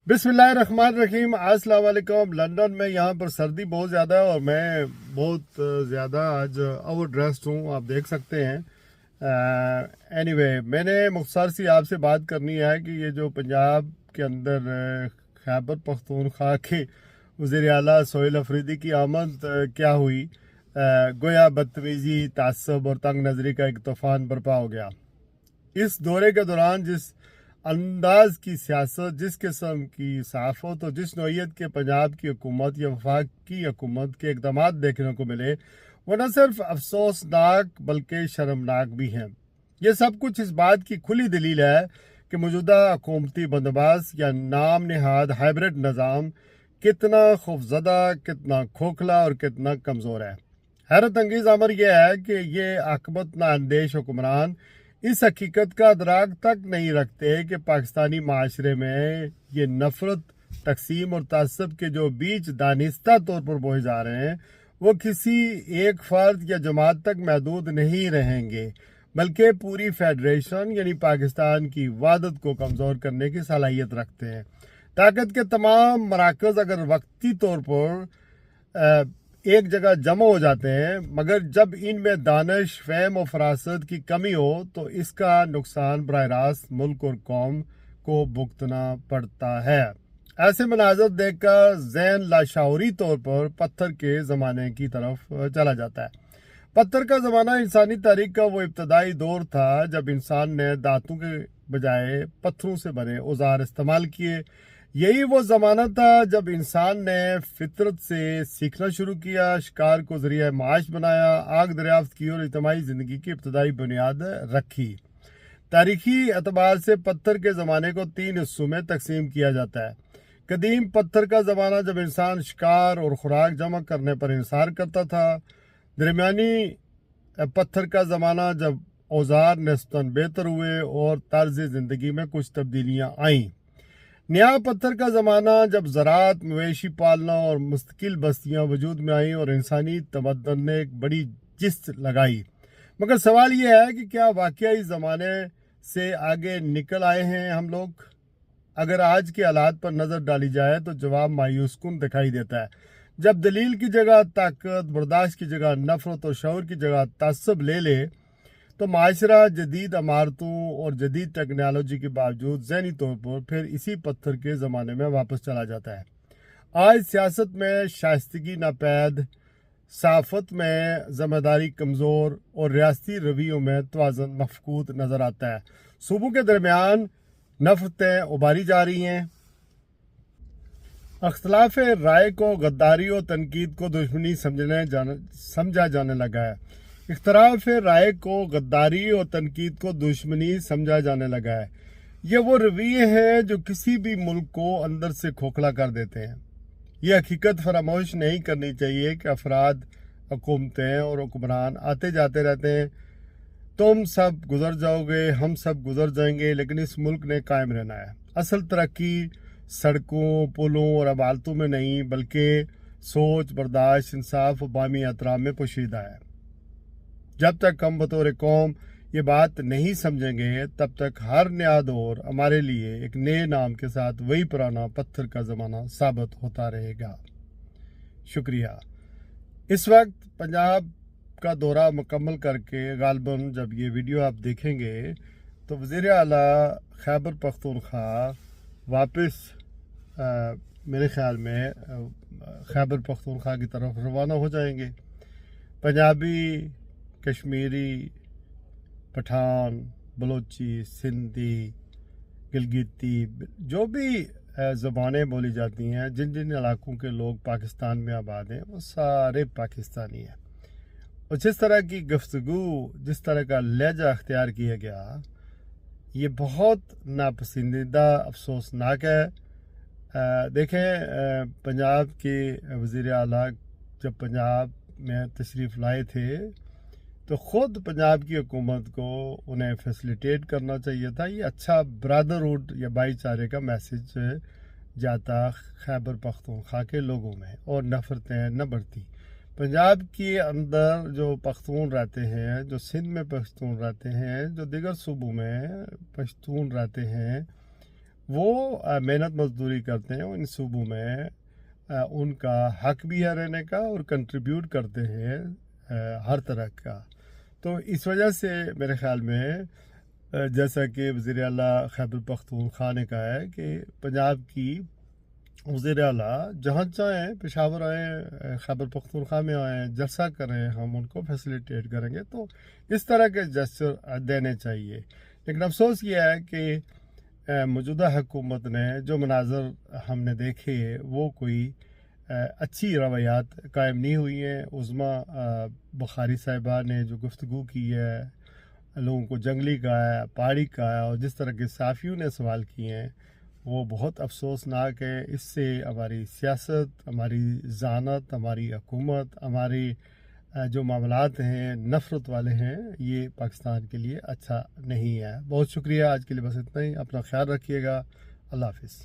बिस्मिल्लाहिर्रहमानिर्रहीम। अस्सलाम वालेकुम। लंदन में यहाँ पर सर्दी बहुत ज़्यादा है और मैं बहुत ज़्यादा आज ओवर ड्रेस्ड हूँ, आप देख सकते हैं। एनीवे मैंने मुख्तसर सी आपसे बात करनी है कि ये जो पंजाब के अंदर खैबर पख्तूनख्वा के वज़ीर आला सोहेल अफरीदी की आमद क्या हुई। गोया बदतमीज़ी, तासब और तंग नज़री का एक तूफ़ान बर्पा हो गया। इस दौरे के दौरान जिस अंदाज की सियासत, जिस किस्म की सहाफ़त और जिस नौइयत के पंजाब की हुकूमत या वफाकी हुकूमत के इक़दाम देखने को मिले, वो न सिर्फ अफसोसनाक बल्कि शर्मनाक भी हैं। ये सब कुछ इस बात की खुली दलील है कि मौजूदा हुकूमती बंदोबस्त या नाम नहाद हाइब्रिड निज़ाम कितना खौफज़दा, कितना खोखला और कितना कमज़ोर है। हैरत अंगेज़ अमर यह है कि ये आकबत नाअंदेश हुक्मरान इस हकीकत का अदराक तक नहीं रखते कि पाकिस्तानी माशरे में ये नफरत, तकसीम और तअस्सुब के जो बीज दानिस्ता तौर पर बोए जा रहे हैं वो किसी एक फ़र्द या जमात तक महदूद नहीं रहेंगे, बल्कि पूरी फेडरेशन यानी पाकिस्तान की वहदत को कमज़ोर करने की सलाहियत रखते हैं। ताकत के तमाम मराकज़ अगर वक्ती तौर पर एक जगह जमा हो जाते हैं, मगर जब इनमें दानिश, फ़हम और फरासत की कमी हो तो इसका नुकसान बराह रास्त मुल्क और कौम को भुगतना पड़ता है। ऐसे मनाजर देखकर ज़हन लाशऊरी तौर पर पत्थर के ज़माने की तरफ चला जाता है। पत्थर का ज़माना इंसानी तारीख का वो इब्तदाई दौर था जब इंसान ने दांतों के बजाय पत्थरों से बने औजार इस्तेमाल किए। यही वो ज़माना था जब इंसान ने फितरत से सीखना शुरू किया, शिकार को ज़रिया माश बनाया, आग दरियाफ्त की और इज्तिमाई ज़िंदगी की इब्तदाई बुनियाद रखी। तारीखी एतबार से पत्थर के ज़माने को 3 हिस्सों में तकसीम किया जाता है। कदीम पत्थर का ज़माना जब इंसान शिकार और खुराक जमा करने पर इंसार करता था। दरमियानी पत्थर का ज़माना जब औजार निस्बतन बेहतर हुए और तर्ज ज़िंदगी में कुछ तब्दीलियाँ आईं। नया पत्थर का ज़माना जब ज़राअत, मवेशी पालना और मुस्तकिल बस्तियाँ वजूद में आईं और इंसानी तमद्दुन ने एक बड़ी जिस्त लगाई। मगर सवाल ये है कि क्या वाकई इस ज़माने से आगे निकल आए हैं हम लोग? अगर आज के हालात पर नज़र डाली जाए तो जवाब मायूस कुन दिखाई देता है। जब दलील की जगह ताकत, बर्दाश्त की जगह नफरत और शऊर की जगह तअस्सुब ले ले तो माशरा जदीद इमारतों और जदीद टेक्नोलॉजी के बावजूद ज़हनी तौर पर फिर इसी पत्थर के ज़माने में वापस चला जाता है। आज सियासत में शाइस्तगी नापैद, सहाफ़त में ज़िम्मेदारी कमज़ोर और रियासती रवैयों में तवाज़ुन मफकूद नज़र आता है। सूबों के दरमियान नफरतें उभारी जा रही हैं। अख्तलाफ राय को गद्दारी और तनकीद को दुश्मनी समझा जाने लगा है। इख्तलाफ राय को गद्दारी और तनकीद को दुश्मनी समझा जाने लगा है। ये वो रवैये हैं जो किसी भी मुल्क को अंदर से खोखला कर देते हैं। ये हकीकत फरामोश नहीं करनी चाहिए कि अफराद, हुकूमतें और हुक्मरान आते जाते रहते हैं। तुम सब गुजर जाओगे, हम सब गुजर जाएंगे, लेकिन इस मुल्क ने कायम रहना है। असल तरक्की सड़कों, पुलों और अदालतों में नहीं, बल्कि सोच, बर्दाश्त, इंसाफ और बामी एहतराम में पोशीदा है। जब तक हम बतौर कौम ये बात नहीं समझेंगे, तब तक हर नया दौर हमारे लिए एक नए नाम के साथ वही पुराना पत्थर का ज़माना साबित होता रहेगा। शुक्रिया। इस वक्त पंजाब का दौरा मुकम्मल करके गालबन जब ये वीडियो आप देखेंगे तो वज़ीर आला खैबर पख्तूनख्वा वापस मेरे ख़्याल में खैबर पख्तूनख्वा की तरफ रवाना हो जाएंगे। पंजाबी, कश्मीरी, पठान, बलोची, सिंधी, गिलगिती, जो भी ज़बानें बोली जाती हैं, जिन जिन इलाकों के लोग पाकिस्तान में आबाद हैं, वो सारे पाकिस्तानी हैं। और जिस तरह की गुफ्तगू, जिस तरह का लहजा अख्तियार किया गया, ये बहुत नापसंदीदा, अफसोसनाक है। देखें, पंजाब के वज़ीर आला जब पंजाब में तशरीफ़ लाए थे तो ख़ुद पंजाब की हुकूमत को उन्हें फैसिलिटेट करना चाहिए था। ये अच्छा ब्रदरहुड या भाईचारे का मैसेज जाता खैबर पख्तूनख्वा के लोगों में और नफ़रतें न बढ़ती। पंजाब के अंदर जो पख्तून रहते हैं, जो सिंध में पख्तून रहते हैं, जो दीगर सूबों में पश्तून रहते हैं, وہ محنت مزدوری کرتے ہیں ان صوبوں میں، ان کا حق بھی ہے رہنے کا اور کنٹریبیوٹ کرتے ہیں ہر طرح کا. تو اس وجہ سے میرے خیال میں جیسا کہ وزیر اعلیٰ خیبر پختونخوا نے کہا ہے کہ پنجاب کی وزیر اعلیٰ جہاں چاہیں پشاور آئیں، خیبر پختونخوا میں آئیں، جلسہ کریں، ہم ان کو فیسیلیٹیٹ کریں گے. تو اس طرح کے جسچر دینے چاہیے. لیکن افسوس یہ ہے کہ موجودہ حکومت نے جو مناظر ہم نے دیکھے وہ کوئی اچھی روایات قائم نہیں ہوئی ہیں. عظمیٰ بخاری صاحبہ نے جو گفتگو کی ہے، لوگوں کو جنگلی کہا ہے، پہاڑی کہا ہے، اور جس طرح کے صحافیوں نے سوال کیے ہیں وہ بہت افسوسناک ہے. اس سے ہماری سیاست، ہماری ذہانت، ہماری حکومت، ہماری جو معاملات ہیں نفرت والے ہیں، یہ پاکستان کے لیے اچھا نہیں ہے. بہت شکریہ. آج کے لیے بس اتنا ہی. اپنا خیال رکھیے گا. اللہ حافظ.